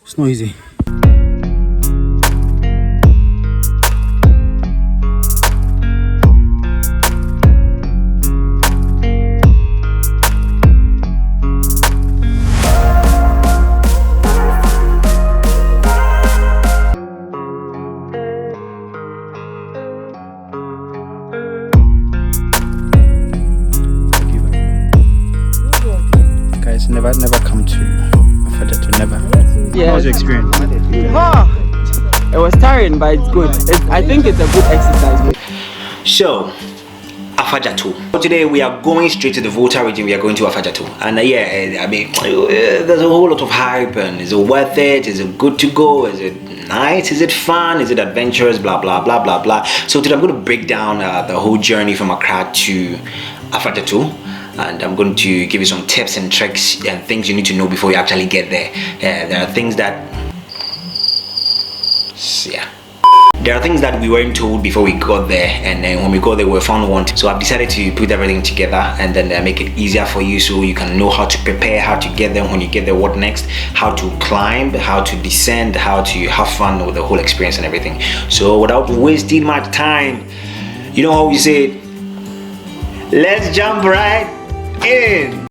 It's not easy. Guys, never come to Afadjato, never. Yeah. How was your experience? It was tiring, but it's good. I think it's a good exercise. So, Afadjato. So today we are going straight to the Volta region. We are going to Afadjato, and yeah, I mean, there's a whole lot of hype. And is it worth it? Is it good to go? Is it nice? Is it fun? Is it adventurous? Blah blah blah blah blah. So today I'm going to break down the whole journey from Accra to Afadjato. And I'm going to give you some tips and tricks and things you need to know before you actually get there. There are things that, yeah. There are things that we weren't told before we got there, and then when we got there we were found wanting. So I've decided to put everything together and then make it easier for you, so you can know how to prepare, how to get there, when you get there what next, how to climb, how to descend, how to have fun with the whole experience and everything. So without wasting much time, you know how we say it, let's jump right in.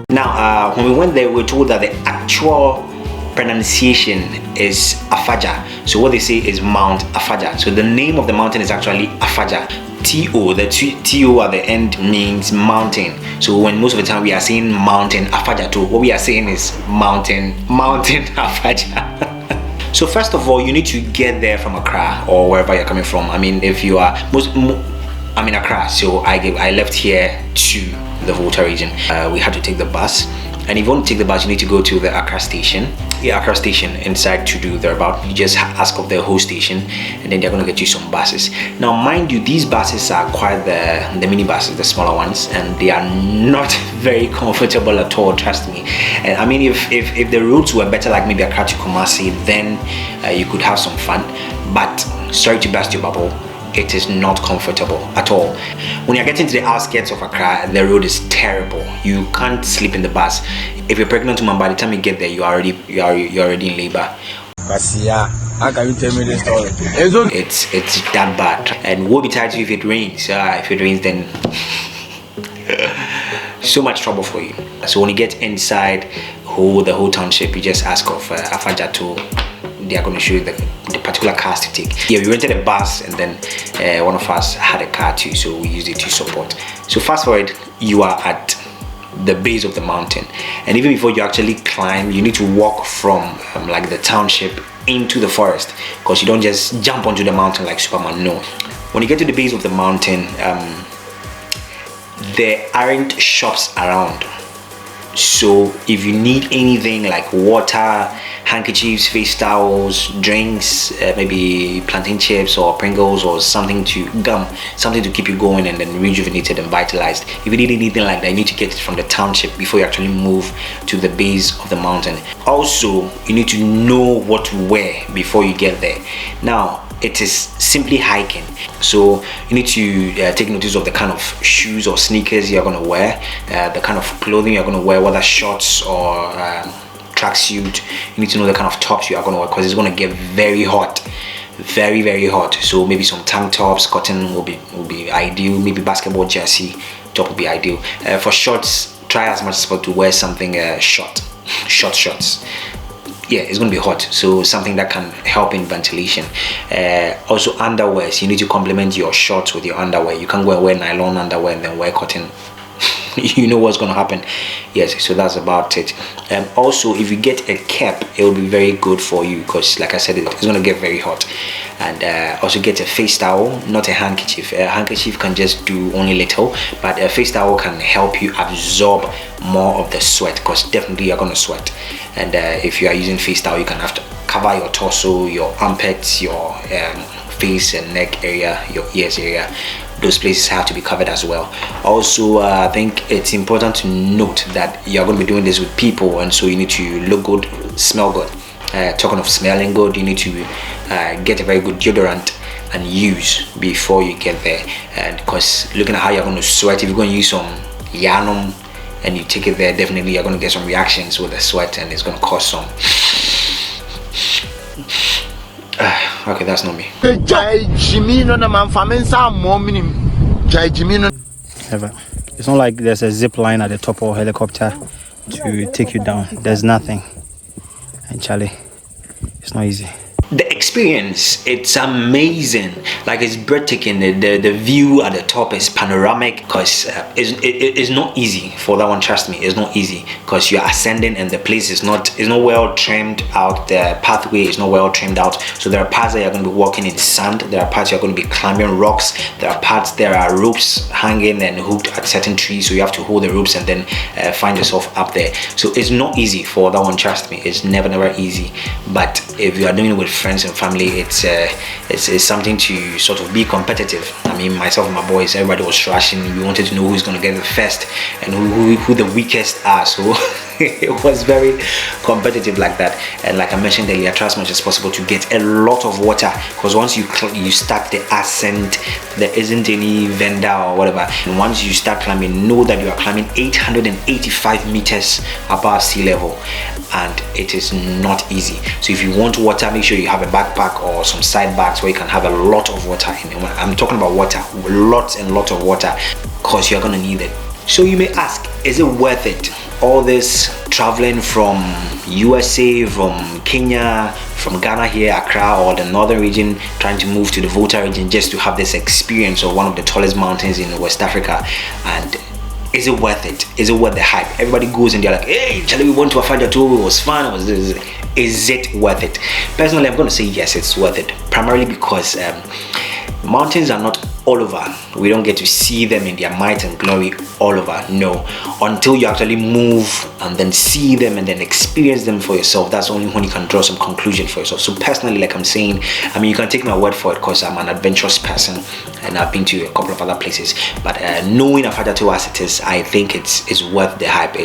Now when we went there we were told that the actual pronunciation is Afadja. So what they say is Mount Afadja. So the name of the mountain is actually Afadja. T-O, the T-O at the end means mountain. So when most of the time we are saying mountain Afadjato, what we are saying is mountain Afadja. So first of all, you need to get there from Accra or wherever you're coming from. I mean, if you are I'm in Accra, so I left here to the Volta region. We had to take the bus, and if you want to take the bus, you need to go to the Accra station. Yeah, Accra station inside to do thereabout. You just ask of the whole station, and then they're going to get you some buses. Now, mind you, these buses are quite the mini buses, the smaller ones, and they are not very comfortable at all. Trust me. And I mean, if the roads were better, like maybe Accra to Kumasi, then you could have some fun. But sorry to burst your bubble, it is not comfortable at all. When you're getting to the outskirts of Accra, the road is terrible. You can't sleep in the bus. If you're pregnant woman, by the time you get there, you're already in labor. But yeah, how can you tell me this story? It's that bad, and we'll be tired if it rains. If it rains, then so much trouble for you. So when you get inside the whole township, you just ask of Afadjato. They are going to show you the particular cars to take. Yeah, we rented a bus, and then one of us had a car too, so we used it to support. So fast forward, you are at the base of the mountain, and even before you actually climb, you need to walk from like the township into the forest, because you don't just jump onto the mountain like Superman. No. When you get to the base of the mountain, there aren't shops around. So if you need anything like water, handkerchiefs, face towels, drinks, maybe plantain chips or Pringles or something to keep you going and then rejuvenated and vitalized. If you need anything like that, you need to get it from the township before you actually move to the base of the mountain. Also, you need to know what to wear before you get there. Now, it is simply hiking, so you need to take notice of the kind of shoes or sneakers you're going to wear, the kind of clothing you're going to wear, whether shorts or tracksuit. You need to know the kind of tops you are going to wear, because it's going to get very hot, very hot. So maybe some tank tops, cotton will be ideal. Maybe basketball jersey top will be ideal. For shorts, try as much as possible to wear something short shorts. Yeah, it's going to be hot, so something that can help in ventilation. Also underwear, you need to complement your shorts with your underwear. You can't go and wear nylon underwear and then wear cotton. You know what's going to happen. Yes, so that's about it. Also, if you get a cap, it will be very good for you, because like I said, it's going to get very hot. And also get a face towel, not a handkerchief. A handkerchief can just do only little, but a face towel can help you absorb more of the sweat, because definitely you're going to sweat. And if you are using face towel, you can have to cover your torso, your armpits, your face and neck area, your ears area. Those places have to be covered as well. Also, I think it's important to note that you're going to be doing this with people, and so you need to look good, smell good. Talking of smelling good, you need to get a very good deodorant and use before you get there. And because looking at how you're going to sweat, if you're going to use some yanum, and you take it there, definitely you're going to get some reactions with the sweat, and it's going to cause some. Okay, that's not me. Never. It's not like there's a zip line at the top or helicopter to take you down. There's nothing. And Chale, it's not easy. The experience, it's amazing. Like, it's breathtaking. The view at the top is panoramic, because it's not easy for that one. Trust me, it's not easy, because you're ascending and the place is not well trimmed out. The pathway is not well trimmed out. So there are parts that you're going to be walking in sand. There are parts you're going to be climbing rocks. There are ropes hanging and hooked at certain trees, so you have to hold the ropes and then find yourself up there. So it's not easy for that one. Trust me, it's never easy. But if you are doing it with friends and family, it's something to sort of be competitive. I mean, myself and my boys, everybody was rushing. We wanted to know who's going to get the first and who the weakest are. So it was very competitive like that. And like I mentioned earlier, try as much as possible to get a lot of water, because once you start the ascent, there isn't any vendor or whatever. And once you start climbing, know that you are climbing 885 meters above sea level, and it is not easy. So if you want water, make sure you have a backpack or some side bags where you can have a lot of water in it. I'm talking about water, lots and lots of water, because you're gonna need it. So you may ask, is it worth it? All this traveling from USA, from Kenya, from Ghana here, Accra, or the northern region, trying to move to the Volta region just to have this experience of one of the tallest mountains in West Africa? And is it worth it? Is it worth the hype? Everybody goes and they're like, hey, Chale, we went to Afadjato, it was fun, it was this. Is it worth it? Personally, I'm going to say yes, it's worth it. Primarily because mountains are not all over. We don't get to see them in their might and glory all over. No, until you actually move and then see them and then experience them for yourself, that's only when you can draw some conclusion for yourself. So personally, like I'm saying, I mean, you can take my word for it, because I'm an adventurous person and I've been to a couple of other places. But knowing Afadjato as it is, I think it's worth the hype.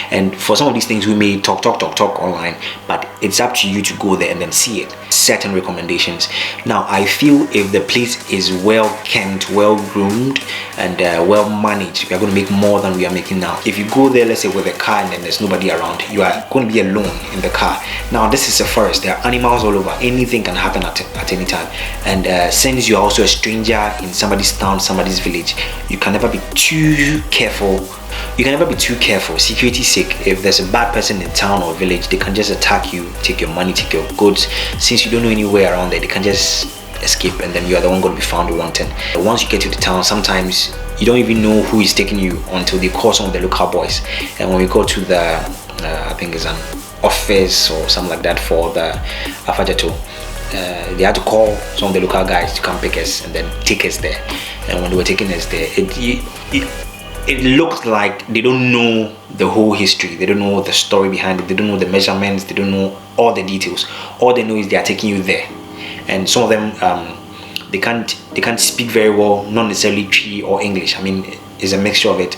And for some of these things, we may talk online, but it's up to you to go there and then see it. Certain recommendations. Now, I feel if the place is well kept, well groomed, and well managed, we are going to make more than we are making now. If you go there, let's say with a car, and then there's nobody around, you are going to be alone in the car. Now, this is a forest. There are animals all over. Anything can happen at any time. And since you are also a stranger in somebody's town, somebody's village, you can never be too careful. Security's sake. If there's a bad person in town or village, they can just attack you, take your money, take your goods. Since you don't know anywhere around there, they can just escape, and then you are the one going to be found wanted. Once you get to the town, sometimes you don't even know who is taking you until they call some of the local boys. And when we go to the I think it's an office or something like that for the Afadjato, they had to call some of the local guys to come pick us and then take us there. And when they were taking us there, it looked like they don't know the whole history. They don't know the story behind it. They don't know the measurements. They don't know all the details. All they know is they are taking you there. And some of them, they can't speak very well, not necessarily Twi or English. I mean, it's a mixture of it.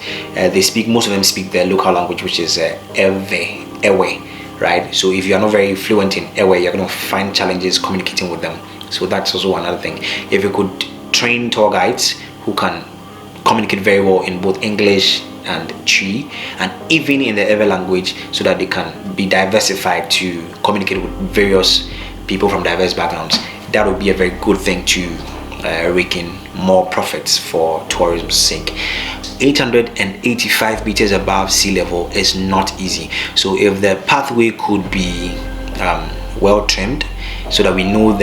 Most of them speak their local language, which is Ewe, right? So if you are not very fluent in Ewe, you're going to find challenges communicating with them. So that's also another thing. If you could train tour guides who can communicate very well in both English and Twi, and even in the Ewe language, so that they can be diversified to communicate with various people from diverse backgrounds, that would be a very good thing to rake in more profits for tourism's sake. 885 meters above sea level is not easy. So if the pathway could be well trimmed, so that we know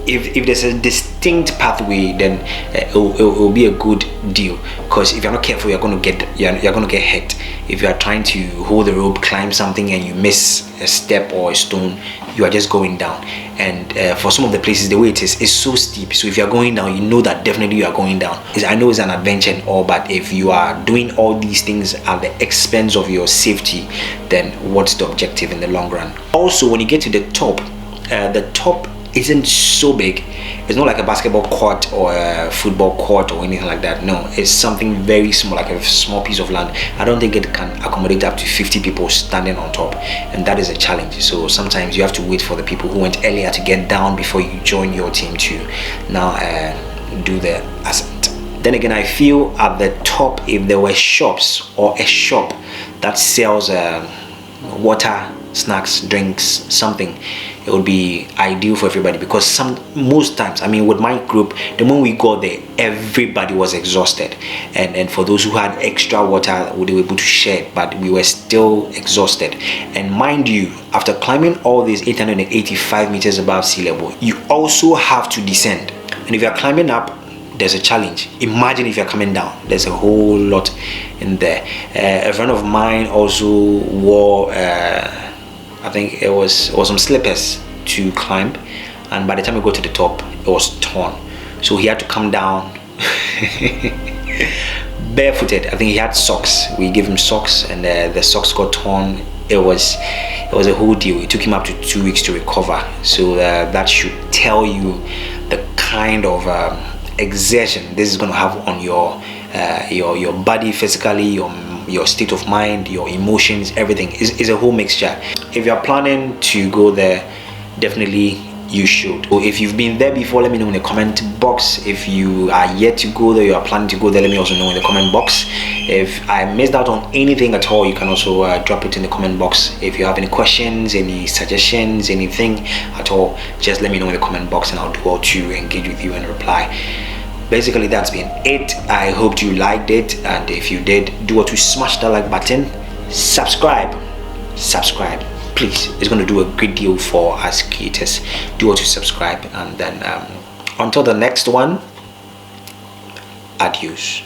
if there's a distinct pathway, then it will be a good deal. Because if you're not careful, you're going to get hit. If you are trying to hold the rope, climb something, and you miss a step or a stone, you are just going down. And for some of the places, the way it is so steep. So if you are going down, you know that definitely you are going down. I know it's an adventure and all, but if you are doing all these things at the expense of your safety, then what's the objective in the long run? Also, when you get to the top isn't so big. It's not like a basketball court or a football court or anything like that. No, it's something very small, like a small piece of land. I don't think it can accommodate up to 50 people standing on top, and that is a challenge. So sometimes you have to wait for the people who went earlier to get down before you join your team to now do the ascent. Then again, I feel at the top, if there were shops or a shop that sells water, snacks, drinks, something, it would be ideal for everybody, because most times, I mean, with my group, the moment we got there, everybody was exhausted, and for those who had extra water, they were able to share it, but we were still exhausted. And mind you, after climbing all these 885 meters above sea level, you also have to descend. And if you're climbing up, there's a challenge. Imagine if you're coming down, there's a whole lot in there. A friend of mine also wore I think it was some slippers to climb, and by the time we got to the top, it was torn, so he had to come down barefooted. I think he had socks. We gave him socks, and the socks got torn. It was a whole deal. It took him up to 2 weeks to recover. So that should tell you the kind of exertion this is going to have on your body physically, your state of mind, your emotions, everything is a whole mixture. If you're planning to go there, definitely you should. So if you've been there before, let me know in the comment box. If you are yet to go there, you are planning to go there, let me also know in the comment box. If I missed out on anything at all, you can also drop it in the comment box. If you have any questions, any suggestions, anything at all, just let me know in the comment box, and I'll do all to engage with you and reply. Basically, that's been it. I hope you liked it, and if you did, do what to smash that like button, subscribe, please. It's going to do a great deal for us creators. Do what to subscribe, and then until the next one, adios.